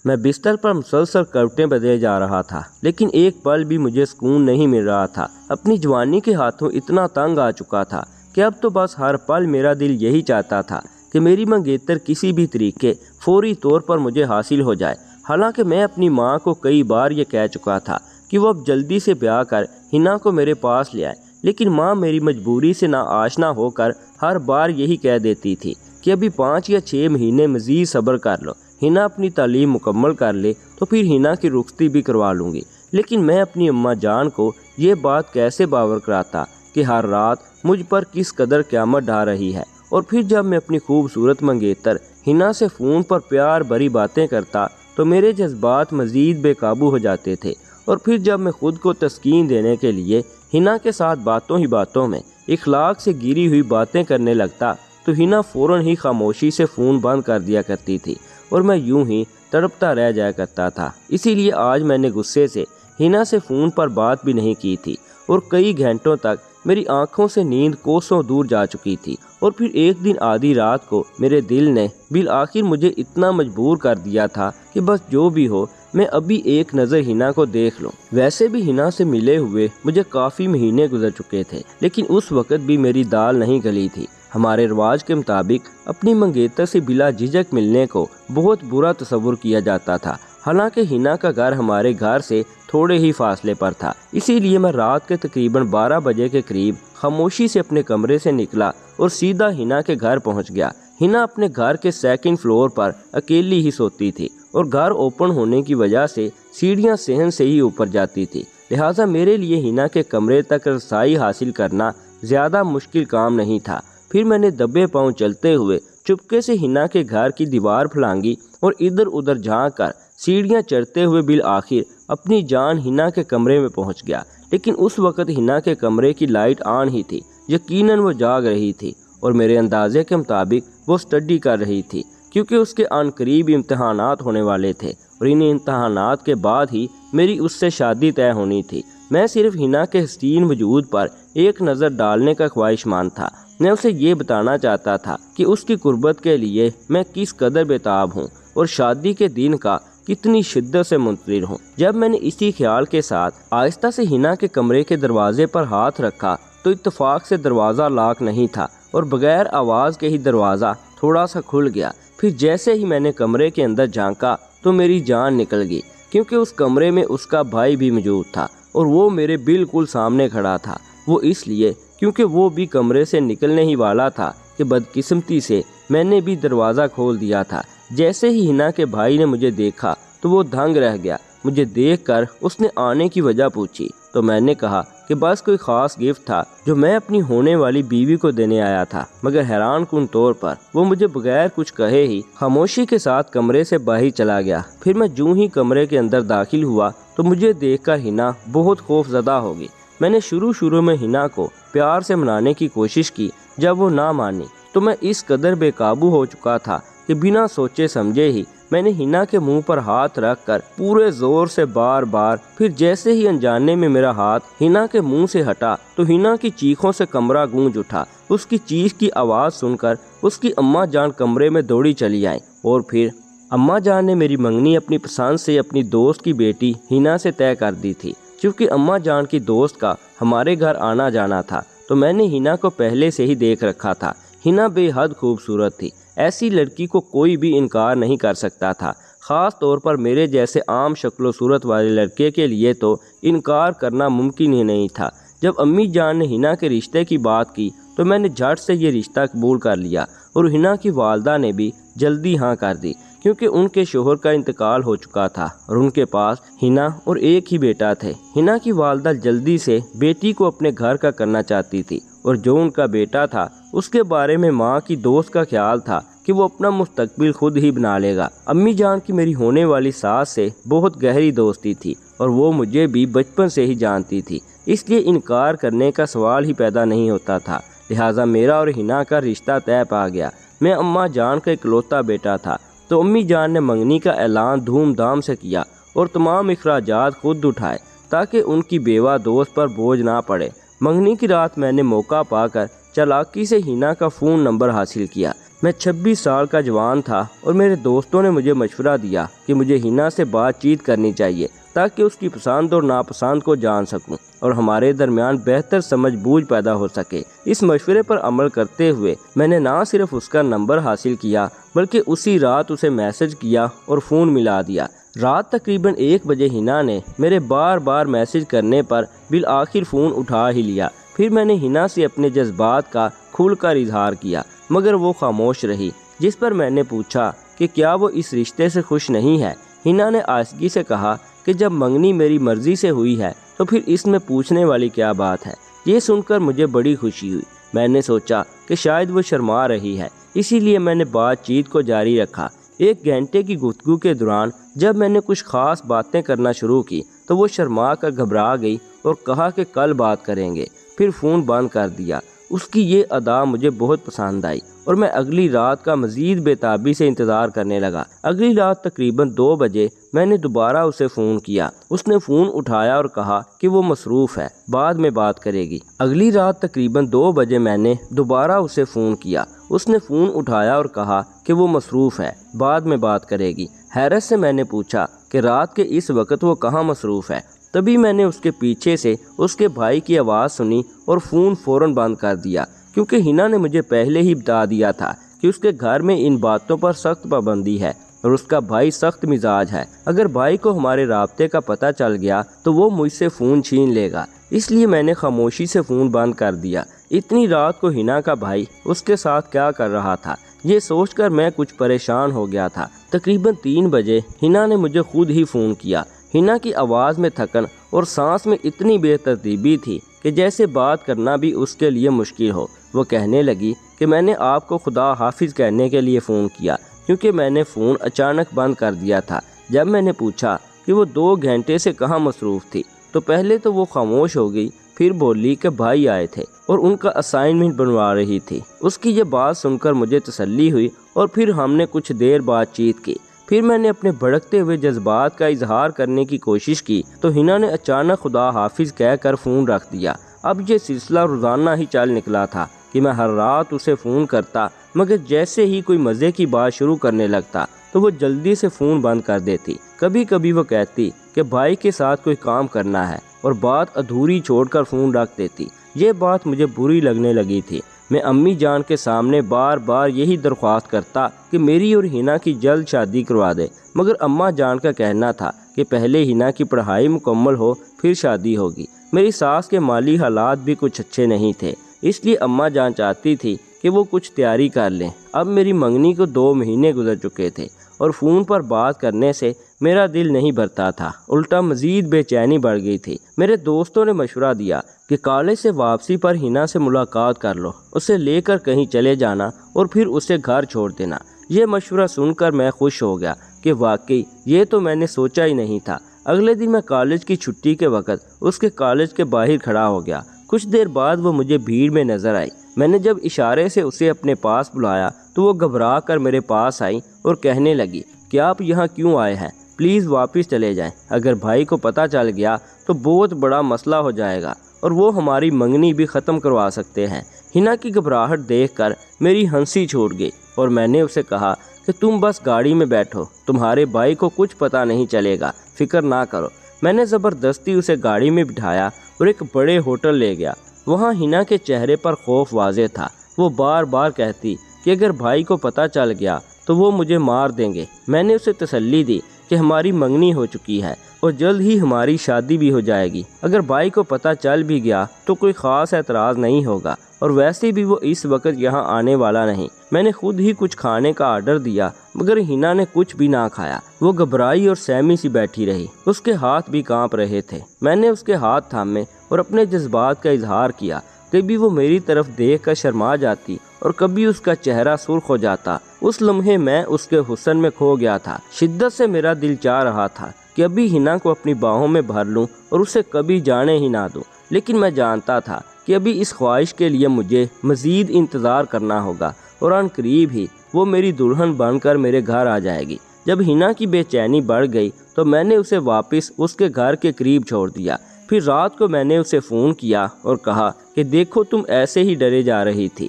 میں بستر پر مسلسل کروٹیں بدلے جا رہا تھا، لیکن ایک پل بھی مجھے سکون نہیں مل رہا تھا۔ اپنی جوانی کے ہاتھوں اتنا تنگ آ چکا تھا کہ اب تو بس ہر پل میرا دل یہی چاہتا تھا کہ میری منگیتر کسی بھی طریقے فوری طور پر مجھے حاصل ہو جائے۔ حالانکہ میں اپنی ماں کو کئی بار یہ کہہ چکا تھا کہ وہ اب جلدی سے بیاہ کر ہنا کو میرے پاس لے آئے، لیکن ماں میری مجبوری سے ناآشنا ہو کر ہر بار یہی کہہ دیتی تھی کہ ابھی 5 یا 6 مہینے مزید صبر کر لو، ہنا اپنی تعلیم مکمل کر لے تو پھر ہنا کی رخصتی بھی کروا لوں گی۔ لیکن میں اپنی اماں جان کو یہ بات کیسے باور کراتا کہ ہر رات مجھ پر کس قدر قیامت ڈھا رہی ہے؟ اور پھر جب میں اپنی خوبصورت منگیتر ہنا سے فون پر پیار بھری باتیں کرتا تو میرے جذبات مزید بے قابو ہو جاتے تھے، اور پھر جب میں خود کو تسکین دینے کے لیے ہنا کے ساتھ باتوں ہی باتوں میں اخلاق سے گری ہوئی باتیں کرنے لگتا تو ہنا فوراً ہی خاموشی سے فون بند کر دیا کرتی تھی اور میں یوں ہی تڑپتا رہ جایا کرتا تھا۔ اسی لیے آج میں نے غصے سے ہنا سے فون پر بات بھی نہیں کی تھی، اور کئی گھنٹوں تک میری آنکھوں سے نیند کوسوں دور جا چکی تھی۔ اور پھر ایک دن آدھی رات کو میرے دل نے بالآخر مجھے اتنا مجبور کر دیا تھا کہ بس جو بھی ہو میں ابھی ایک نظر ہنا کو دیکھ لوں۔ ویسے بھی ہنا سے ملے ہوئے مجھے کافی مہینے گزر چکے تھے، لیکن اس وقت بھی میری دال نہیں گلی تھی۔ ہمارے رواج کے مطابق اپنی منگیتر سے بلا جھجک ملنے کو بہت برا تصور کیا جاتا تھا، حالانکہ ہنا کا گھر ہمارے گھر سے تھوڑے ہی فاصلے پر تھا۔ اسی لیے میں رات کے تقریباً 12 بجے کے قریب خاموشی سے اپنے کمرے سے نکلا اور سیدھا ہنا کے گھر پہنچ گیا۔ ہنا اپنے گھر کے 2nd فلور پر اکیلی ہی سوتی تھی، اور گھر اوپن ہونے کی وجہ سے سیڑھیاں صحن سے ہی اوپر جاتی تھی، لہٰذا میرے لیے ہنا کے کمرے تک رسائی حاصل کرنا زیادہ مشکل کام نہیں تھا۔ پھر میں نے دبے پاؤں چلتے ہوئے چپکے سے ہنا کے گھر کی دیوار پھلانگی اور ادھر ادھر جھانک کر سیڑھیاں چڑھتے ہوئے بالآخر اپنی جان ہنا کے کمرے میں پہنچ گیا۔ لیکن اس وقت ہنا کے کمرے کی لائٹ آن ہی تھی، یقیناً وہ جاگ رہی تھی، اور میرے اندازے کے مطابق وہ اسٹڈی کر رہی تھی، کیونکہ اس کے عن قریب امتحانات ہونے والے تھے، اور ان امتحانات کے بعد ہی میری اس سے شادی طے ہونی تھی۔ میں صرف ہنا کے حسین وجود پر ایک نظر ڈالنے کا خواہشمند تھا۔ میں اسے یہ بتانا چاہتا تھا کہ اس کی قربت کے لیے میں کس قدر بےتاب ہوں اور شادی کے دن کا کتنی شدت سے منتظر ہوں۔ جب میں نے اسی خیال کے ساتھ آہستہ سے ہنا کے کمرے کے دروازے پر ہاتھ رکھا تو اتفاق سے دروازہ لاک نہیں تھا، اور بغیر آواز کے ہی دروازہ تھوڑا سا کھل گیا۔ پھر جیسے ہی میں نے کمرے کے اندر جھانکا تو میری جان نکل گئی، کیونکہ اس کمرے میں اس کا بھائی بھی موجود تھا، اور وہ میرے بالکل سامنے کھڑا تھا۔ وہ اس لیے کیونکہ وہ بھی کمرے سے نکلنے ہی والا تھا کہ بدقسمتی سے میں نے بھی دروازہ کھول دیا تھا۔ جیسے ہی ہنا کے بھائی نے مجھے دیکھا تو وہ دھنگ رہ گیا۔ مجھے دیکھ کر اس نے آنے کی وجہ پوچھی تو میں نے کہا کہ بس کوئی خاص گفٹ تھا جو میں اپنی ہونے والی بیوی کو دینے آیا تھا، مگر حیران کن طور پر وہ مجھے بغیر کچھ کہے ہی خاموشی کے ساتھ کمرے سے باہر چلا گیا۔ پھر میں جوں ہی کمرے کے اندر داخل ہوا تو مجھے دیکھ کر ہنا بہت خوف زدہ ہوگی۔ میں نے شروع میں ہنا کو پیار سے منانے کی کوشش کی۔ جب وہ نہ مانی تو میں اس قدر بے قابو ہو چکا تھا کہ بنا سوچے سمجھے ہی میں نے ہنا کے منہ پر ہاتھ رکھ کر پورے زور سے بار بار، پھر جیسے ہی انجانے میں میرا ہاتھ ہنا کے منہ سے ہٹا تو ہنا کی چیخوں سے کمرہ گونج اٹھا۔ اس کی چیخ کی آواز سن کر اس کی اماں جان کمرے میں دوڑی چلی آئیں، اور پھر اماں جان نے میری منگنی اپنی پسند سے اپنی دوست کی بیٹی ہنا سے طے کر دی تھی۔ چونکہ اماں جان کی دوست کا ہمارے گھر آنا جانا تھا تو میں نے ہنا کو پہلے سے ہی دیکھ رکھا تھا۔ ہنا بے حد خوبصورت تھی، ایسی لڑکی کو کوئی بھی انکار نہیں کر سکتا تھا، خاص طور پر میرے جیسے عام شکل و صورت والے لڑکے کے لیے تو انکار کرنا ممکن ہی نہیں تھا۔ جب امی جان نے ہنا کے رشتے کی بات کی تو میں نے جھٹ سے یہ رشتہ قبول کر لیا، اور ہنا کی والدہ نے بھی جلدی ہاں کر دی، کیونکہ ان کے شوہر کا انتقال ہو چکا تھا اور ان کے پاس ہنا اور ایک ہی بیٹا تھے۔ ہنا کی والدہ جلدی سے بیٹی کو اپنے گھر کا کرنا چاہتی تھی، اور جو ان کا بیٹا تھا اس کے بارے میں ماں کی دوست کا خیال تھا کہ وہ اپنا مستقبل خود ہی بنا لے گا۔ امی جان کی میری ہونے والی ساس سے بہت گہری دوستی تھی، اور وہ مجھے بھی بچپن سے ہی جانتی تھی، اس لیے انکار کرنے کا سوال ہی پیدا نہیں ہوتا تھا۔ لہٰذا میرا اور ہنا کا رشتہ طے پا گیا۔ میں اماں جان کا اکلوتا بیٹا تھا، تو امی جان نے منگنی کا اعلان دھوم دھام سے کیا اور تمام اخراجات خود اٹھائے تاکہ ان کی بیوہ دوست پر بوجھ نہ پڑے۔ منگنی کی رات میں نے موقع پا کر چالاکی سے ہنا کا فون نمبر حاصل کیا، میں 26 سال کا جوان تھا اور میرے دوستوں نے مجھے مشورہ دیا کہ مجھے ہنا سے بات چیت کرنی چاہیے تاکہ اس کی پسند اور ناپسند کو جان سکوں اور ہمارے درمیان بہتر سمجھ بوجھ پیدا ہو سکے۔ اس مشورے پر عمل کرتے ہوئے میں نے نہ صرف اس کا نمبر حاصل کیا بلکہ اسی رات اسے میسج کیا اور فون ملا دیا۔ رات تقریباً 1 بجے ہنا نے میرے بار بار میسج کرنے پر بالآخر فون اٹھا ہی لیا۔ پھر میں نے ہنا سے اپنے جذبات کا کھل کر اظہار کیا مگر وہ خاموش رہی، جس پر میں نے پوچھا کہ کیا وہ اس رشتے سے خوش نہیں ہے۔ ہنا نے آہستگی سے کہا کہ جب منگنی میری مرضی سے ہوئی ہے تو پھر اس میں پوچھنے والی کیا بات ہے۔ یہ سن کر مجھے بڑی خوشی ہوئی۔ میں نے سوچا کہ شاید وہ شرما رہی ہے، اسی لیے میں نے بات چیت کو جاری رکھا۔ 1 گھنٹے کی گفتگو کے دوران جب میں نے کچھ خاص باتیں کرنا شروع کی تو وہ شرما کر گھبرا گئی اور کہا کہ کل بات کریں گے، پھر فون بند کر دیا۔ اس کی یہ ادا مجھے بہت پسند آئی اور میں اگلی رات کا مزید بے تابی سے انتظار کرنے لگا۔ اگلی رات تقریباً 2 بجے میں نے دوبارہ اسے فون کیا۔ اس نے فون اٹھایا اور کہا کہ وہ مصروف ہے، بعد میں بات کرے گی۔ اگلی رات تقریباً 2 بجے میں نے دوبارہ اسے فون کیا۔ اس نے فون اٹھایا اور کہا کہ وہ مصروف ہے، بعد میں بات کرے گی۔ حیرت سے میں نے پوچھا کہ رات کے اس وقت وہ کہاں مصروف ہے۔ تبھی میں نے اس کے پیچھے سے اس کے بھائی کی آواز سنی اور فون فوراً بند کر دیا، کیونکہ ہنا نے مجھے پہلے ہی بتا دیا تھا کہ اس کے گھر میں ان باتوں پر سخت پابندی ہے اور اس کا بھائی سخت مزاج ہے۔ اگر بھائی کو ہمارے رابطے کا پتہ چل گیا تو وہ مجھ سے فون چھین لے گا، اس لیے میں نے خاموشی سے فون بند کر دیا۔ اتنی رات کو ہنا کا بھائی اس کے ساتھ کیا کر رہا تھا، یہ سوچ کر میں کچھ پریشان ہو گیا تھا۔ تقریباً 3 بجے ہنا نے مجھے خود ہی فون کیا۔ ہنا کی آواز میں تھکن اور سانس میں اتنی بے ترتیبی تھی کہ جیسے بات کرنا بھی اس کے لیے مشکل ہو۔ وہ کہنے لگی کہ میں نے آپ کو خدا حافظ کہنے کے لیے فون کیا کیونکہ میں نے فون اچانک بند کر دیا تھا۔ جب میں نے پوچھا کہ وہ 2 گھنٹے سے کہاں مصروف تھی تو پہلے تو وہ خاموش ہو گئی، پھر بولی کہ بھائی آئے تھے اور ان کا اسائنمنٹ بنوا رہی تھی۔ اس کی یہ بات سن کر مجھے تسلی ہوئی اور پھر ہم نے کچھ دیر بات چیت کی۔ پھر میں نے اپنے بھڑکتے ہوئے جذبات کا اظہار کرنے کی کوشش کی تو ہنا نے اچانک خدا حافظ کہہ کر فون رکھ دیا۔ اب یہ سلسلہ روزانہ ہی چل نکلا تھا کہ میں ہر رات اسے فون کرتا، مگر جیسے ہی کوئی مزے کی بات شروع کرنے لگتا تو وہ جلدی سے فون بند کر دیتی۔ کبھی کبھی وہ کہتی کہ بھائی کے ساتھ کوئی کام کرنا ہے اور بات ادھوری چھوڑ کر فون رکھ دیتی۔ یہ بات مجھے بری لگنے لگی تھی۔ میں امی جان کے سامنے بار بار یہی درخواست کرتا کہ میری اور ہنا کی جلد شادی کروا دے، مگر اماں جان کا کہنا تھا کہ پہلے ہنا کی پڑھائی مکمل ہو پھر شادی ہوگی۔ میری ساس کے مالی حالات بھی کچھ اچھے نہیں تھے، اس لیے اماں جان چاہتی تھی کہ وہ کچھ تیاری کر لیں۔ اب میری منگنی کو 2 مہینے گزر چکے تھے اور فون پر بات کرنے سے میرا دل نہیں بھرتا تھا، الٹا مزید بے چینی بڑھ گئی تھی۔ میرے دوستوں نے مشورہ دیا کہ کالج سے واپسی پر ہنا سے ملاقات کر لو، اسے لے کر کہیں چلے جانا اور پھر اسے گھر چھوڑ دینا۔ یہ مشورہ سن کر میں خوش ہو گیا کہ واقعی یہ تو میں نے سوچا ہی نہیں تھا۔ اگلے دن میں کالج کی چھٹی کے وقت اس کے کالج کے باہر کھڑا ہو گیا۔ کچھ دیر بعد وہ مجھے بھیڑ میں نظر آئی۔ میں نے جب اشارے سے اسے اپنے پاس بلایا تو وہ گھبرا کر میرے پاس آئی اور کہنے لگی کہ آپ یہاں کیوں آئے ہیں، پلیز واپس چلے جائیں، اگر بھائی کو پتہ چل گیا تو بہت بڑا مسئلہ ہو جائے گا اور وہ ہماری منگنی بھی ختم کروا سکتے ہیں۔ ہنا کی گھبراہٹ دیکھ کر میری ہنسی چھوٹ گئی اور میں نے اسے کہا کہ تم بس گاڑی میں بیٹھو، تمہارے بھائی کو کچھ پتہ نہیں چلے گا، فکر نہ کرو۔ میں نے زبردستی اسے گاڑی میں بٹھایا اور ایک بڑے ہوٹل لے گیا۔ وہاں ہنا کے چہرے پر خوف واضح تھا۔ وہ بار بار کہتی کہ اگر بھائی کو پتہ چل گیا تو وہ مجھے مار دیں گے۔ میں نے اسے تسلی دی کہ ہماری منگنی ہو چکی ہے اور جلد ہی ہماری شادی بھی ہو جائے گی۔ اگر بھائی کو پتہ چل بھی گیا تو کوئی خاص اعتراض نہیں ہوگا اور ویسے بھی وہ اس وقت یہاں آنے والا نہیں۔ میں نے خود ہی کچھ کھانے کا آرڈر دیا مگر ہنا نے کچھ بھی نہ کھایا۔ وہ گھبرائی اور سہمی سی بیٹھی رہی، اس کے ہاتھ بھی کانپ رہے تھے۔ میں نے اس کے ہاتھ تھامے اور اپنے جذبات کا اظہار کیا۔ کبھی وہ میری طرف دیکھ کر شرما جاتی اور کبھی اس کا چہرہ سرخ ہو جاتا۔ اس لمحے میں اس کے حسن میں کھو گیا تھا۔ شدت سے میرا دل چاہ رہا تھا کہ ابھی ہنا کو اپنی باہوں میں بھر لوں اور اسے کبھی جانے ہی نہ دوں، لیکن میں جانتا تھا کہ ابھی اس خواہش کے لیے مجھے مزید انتظار کرنا ہوگا اور عن قریب ہی وہ میری دلہن بن کر میرے گھر آ جائے گی۔ جب ہنا کی بے چینی بڑھ گئی تو میں نے اسے واپس اس کے گھر کے قریب چھوڑ دیا۔ پھر رات کو میں نے اسے فون کیا اور کہا کہ دیکھو تم ایسے ہی ڈرے جا رہی تھی،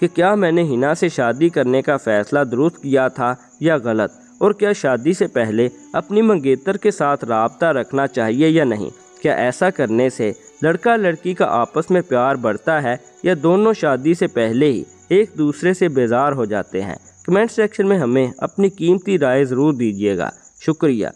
کہ کیا میں نے حنا سے شادی کرنے کا فیصلہ درست کیا تھا یا غلط، اور کیا شادی سے پہلے اپنی منگیتر کے ساتھ رابطہ رکھنا چاہیے یا نہیں۔ کیا ایسا کرنے سے لڑکا لڑکی کا آپس میں پیار بڑھتا ہے یا دونوں شادی سے پہلے ہی ایک دوسرے سے بیزار ہو جاتے ہیں؟ کمنٹ سیکشن میں ہمیں اپنی قیمتی رائے ضرور دیجیے گا۔ شکریہ۔